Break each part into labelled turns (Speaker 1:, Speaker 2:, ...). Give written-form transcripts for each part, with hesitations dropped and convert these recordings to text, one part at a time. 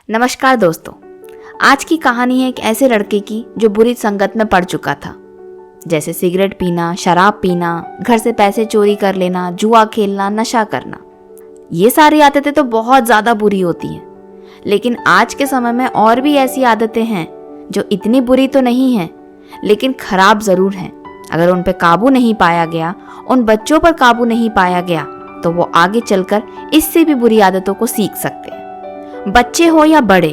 Speaker 1: नमस्कार दोस्तों। आज की कहानी है एक ऐसे लड़के की जो बुरी संगत में पड़ चुका था, जैसे सिगरेट पीना, शराब पीना, घर से पैसे चोरी कर लेना, जुआ खेलना, नशा करना। ये सारी आदतें तो बहुत ज़्यादा बुरी होती हैं, लेकिन आज के समय में और भी ऐसी आदतें हैं जो इतनी बुरी तो नहीं हैं, लेकिन खराब ज़रूर हैं। अगर उन पर काबू नहीं पाया गया, उन बच्चों पर काबू नहीं पाया गया, तो वो आगे चलकर इससे भी बुरी आदतों को सीख सकते हैं। बच्चे हो या बड़े,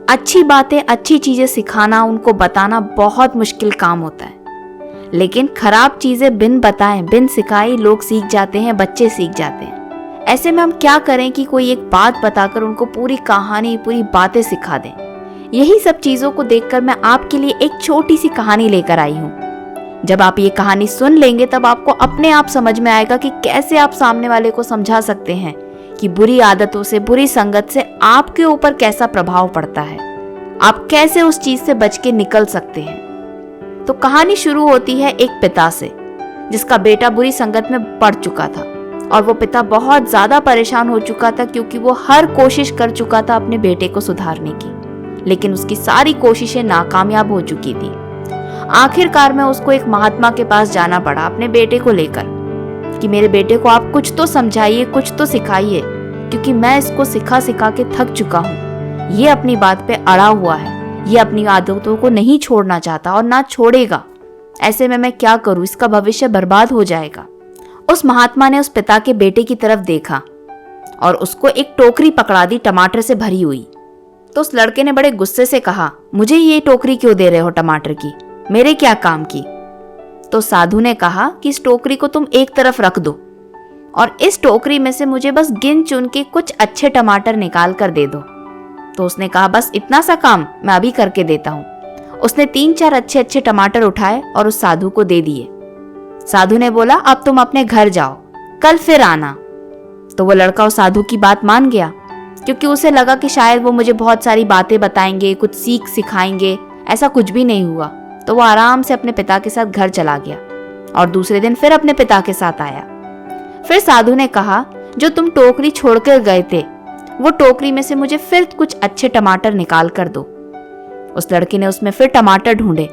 Speaker 1: अच्छी बातें, अच्छी चीजें सिखाना, उनको बताना बहुत मुश्किल काम होता है, लेकिन खराब चीजें बिन बताए, बिन सिखाए लोग सीख जाते हैं, बच्चे सीख जाते हैं। ऐसे में हम क्या करें कि कोई एक बात बताकर उनको पूरी कहानी, पूरी बातें सिखा दें। यही सब चीजों को देखकर मैं आपके लिए एक छोटी सी कहानी लेकर आई हूँ। जब आप ये कहानी सुन लेंगे तब आपको अपने आप समझ में आएगा कि कैसे आप सामने वाले को समझा सकते हैं कि बुरी आदतों से, बुरी संगत से आपके ऊपर कैसा प्रभाव पड़ता है, आप कैसे उस चीज से बच के निकल सकते हैं। तो कहानी शुरू होती है एक पिता से, जिसका बेटा बुरी संगत में पड़ चुका था और वो पिता बहुत ज्यादा परेशान हो चुका था, क्योंकि वो हर कोशिश कर चुका था अपने बेटे को सुधारने की, लेकिन उसकी सारी कोशिशें नाकामयाब हो चुकी थी। आखिरकार में उसको एक महात्मा के पास जाना पड़ा अपने बेटे को लेकर कि मेरे बेटे को आप कुछ तो समझाइए, कुछ तो सिखाइए, क्योंकि मैं इसको सिखा सिखा के थक चुका हूँ। ये अपनी बात पे अड़ा हुआ है, ये अपनी आदतों को नहीं छोड़ना चाहता और ना छोड़ेगा। ऐसे में मैं क्या करूँ, इसका भविष्य बर्बाद हो जाएगा। उस महात्मा ने उस पिता के बेटे की तरफ देखा और उसको एक टोकरी पकड़ा दी टमाटर से भरी हुई। तो उस लड़के ने बड़े गुस्से से कहा, मुझे ये टोकरी क्यों दे रहे हो टमाटर की, मेरे क्या काम की। तो साधु ने कहा कि इस टोकरी को तुम एक तरफ रख दो और इस टोकरी में से मुझे बस गिन चुन के कुछ अच्छे टमाटर निकाल कर दे दो। तो उसने कहा, बस इतना सा काम मैं अभी करके देता हूँ। उसने 3-4 अच्छे अच्छे टमाटर उठाए और उस साधु को दे दिए। साधु ने बोला, अब तुम अपने घर जाओ, कल फिर आना। तो वो लड़का उस साधु की बात मान गया, क्योंकि उसे लगा कि शायद वो मुझे बहुत सारी बातें बताएंगे, कुछ सीख सिखाएंगे। ऐसा कुछ भी नहीं हुआ। तो वो आराम से अपने पिता के साथ घर चला गया और दूसरे दिन फिर अपने पिता के साथ आया। फिर साधु ने कहा, जो तुम टोकरी छोड़कर गए थे, वो टोकरी में से मुझे फिर कुछ अच्छे टमाटर निकाल कर दो। उस लड़के ने उसमें फिर टमाटर ढूंढे,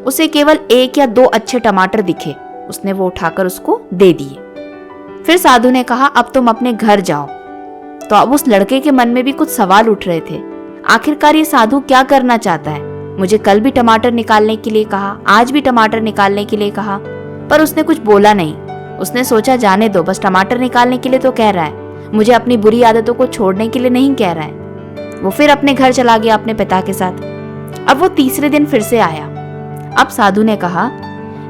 Speaker 1: उसे केवल 1 या 2 अच्छे टमाटर दिखे। उसने वो उठाकर उसको दे दिए। फिर साधु ने कहा, अब तुम अपने घर जाओ। तो अब उस लड़के के मन में भी कुछ सवाल उठ रहे थे। आखिरकार ये साधु क्या करना चाहता है? मुझे कल भी टमाटर निकालने के लिए कहा, आज भी टमाटर निकालने के लिए कहा, पर उसने कुछ बोला नहीं। उसने सोचा, जाने दो, बस टमाटर निकालने के लिए तो कह रहा है, मुझे अपनी बुरी आदतों को छोड़ने के लिए नहीं कह रहा है। वो फिर अपने घर चला गया अपने पिता के साथ। अब वो तीसरे दिन फिर से आया। अब साधु ने कहा,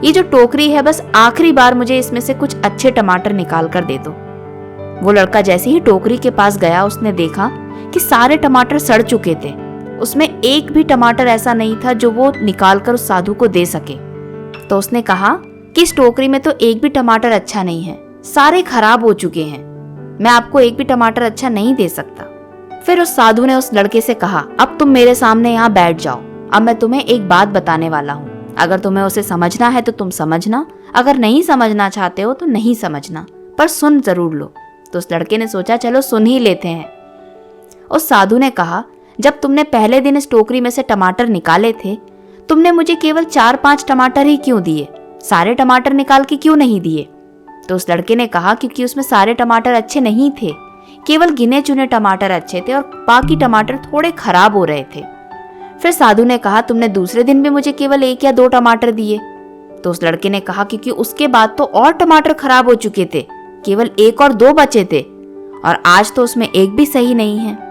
Speaker 1: ये जो टोकरी है, बस आखिरी बार मुझे इसमें से कुछ अच्छे टमाटर निकाल कर दे दो। वो लड़का जैसे ही टोकरी के पास गया, उसने देखा कि सारे टमाटर सड़ चुके थे। उसमें एक भी टमाटर ऐसा नहीं था जो वो निकाल कर उस साधु को दे सके। तो उसने कहा कि इस टोकरी में तो एक भी टमाटर अच्छा नहीं है, सारे खराब हो चुके हैं, मैं आपको एक भी टमाटर अच्छा नहीं दे सकता। फिर उस साधु ने उस लड़के से कहा, अब तुम मेरे सामने यहाँ बैठ जाओ, अब मैं तुम्हें एक बात बताने वाला हूँ। अगर तुम्हें उसे समझना है तो तुम समझना, अगर नहीं समझना चाहते हो तो नहीं समझना, पर सुन जरूर लो। तो उस लड़के ने सोचा, चलो सुन ही लेते हैं। उस साधु ने कहा, जब तुमने पहले दिन इस टोकरी में से टमाटर निकाले थे, तुमने मुझे केवल 4-5 टमाटर ही क्यों दिए, सारे टमाटर निकाल के क्यों नहीं दिए? तो उस लड़के ने कहा, क्योंकि उसमें सारे टमाटर अच्छे नहीं थे, केवल गिने चुने टमाटर अच्छे थे और बाकी टमाटर थोड़े खराब हो रहे थे। फिर साधु ने कहा, तुमने दूसरे दिन भी मुझे केवल 1 या 2 टमाटर दिए। तो उस लड़के ने कहा, क्योंकि उसके बाद तो और टमाटर खराब हो चुके थे, केवल 1 और 2 बचे थे और आज तो उसमें एक भी सही नहीं है।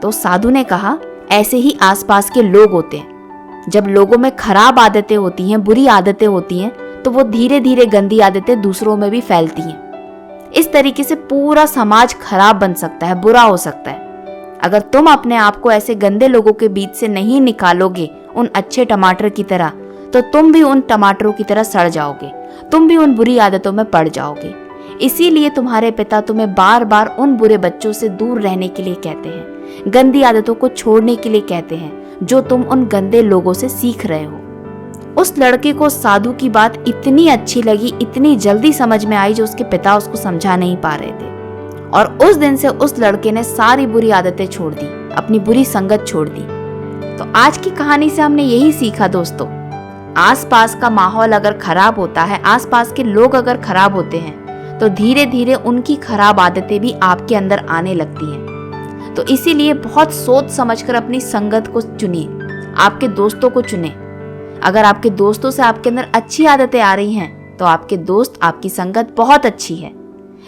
Speaker 1: तो साधु ने कहा, ऐसे ही आसपास के लोग होते हैं। जब लोगों में खराब आदतें होती हैं, बुरी आदतें होती हैं, तो वो धीरे धीरे गंदी आदतें दूसरों में भी फैलती हैं। इस तरीके से पूरा समाज खराब बन सकता है, बुरा हो सकता है। अगर तुम अपने आप को ऐसे गंदे लोगों के बीच से नहीं निकालोगे उन अच्छे टमाटर की तरह, तो तुम भी उन टमाटरों की तरह सड़ जाओगे, तुम भी उन बुरी आदतों में पड़ जाओगे। इसीलिए तुम्हारे पिता तुम्हें बार बार उन बुरे बच्चों से दूर रहने के लिए कहते हैं, गंदी आदतों को छोड़ने के लिए कहते हैं, जो तुम उन गंदे लोगों से सीख रहे हो। उस लड़के को साधु की बात इतनी अच्छी लगी, इतनी जल्दी समझ में आई, जो उसके पिता उसको समझा नहीं पा रहे थे। और उस दिन से उस लड़के ने सारी बुरी आदतें छोड़ दी। अपनी बुरी संगत छोड़ दी। तो आज की कहानी से हमने यही सीखा दोस्तों, आसपास का माहौल अगर खराब होता है, आसपास के लोग अगर खराब होते हैं, तो धीरे धीरे उनकी खराब आदतें भी आपके अंदर आने लगती हैं। तो इसीलिए बहुत सोच समझकर अपनी संगत को चुनिए, आपके दोस्तों को चुने। अगर आपके दोस्तों से आपके अंदर अच्छी आदतें आ रही हैं, तो आपके दोस्त, आपकी संगत बहुत अच्छी है।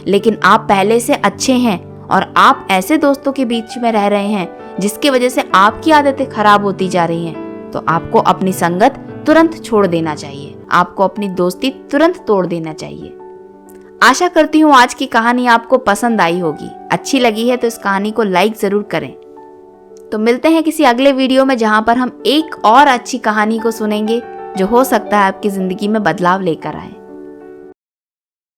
Speaker 1: लेकिन आप पहले से अच्छे हैं और आप ऐसे दोस्तों के बीच में रह रहे हैं जिसकी वजह से आपकी आदतें खराब होती जा रही हैं, तो आपको अपनी संगत तुरंत छोड़ देना चाहिए, आपको अपनी दोस्ती तुरंत तोड़ देना चाहिए। आशा करती हूँ आज की कहानी आपको पसंद आई होगी। अच्छी लगी है तो इस कहानी को लाइक जरूर करें। तो मिलते हैं किसी अगले वीडियो में, जहां पर हम एक और अच्छी कहानी को सुनेंगे जो हो सकता है आपकी जिंदगी में बदलाव लेकर आए।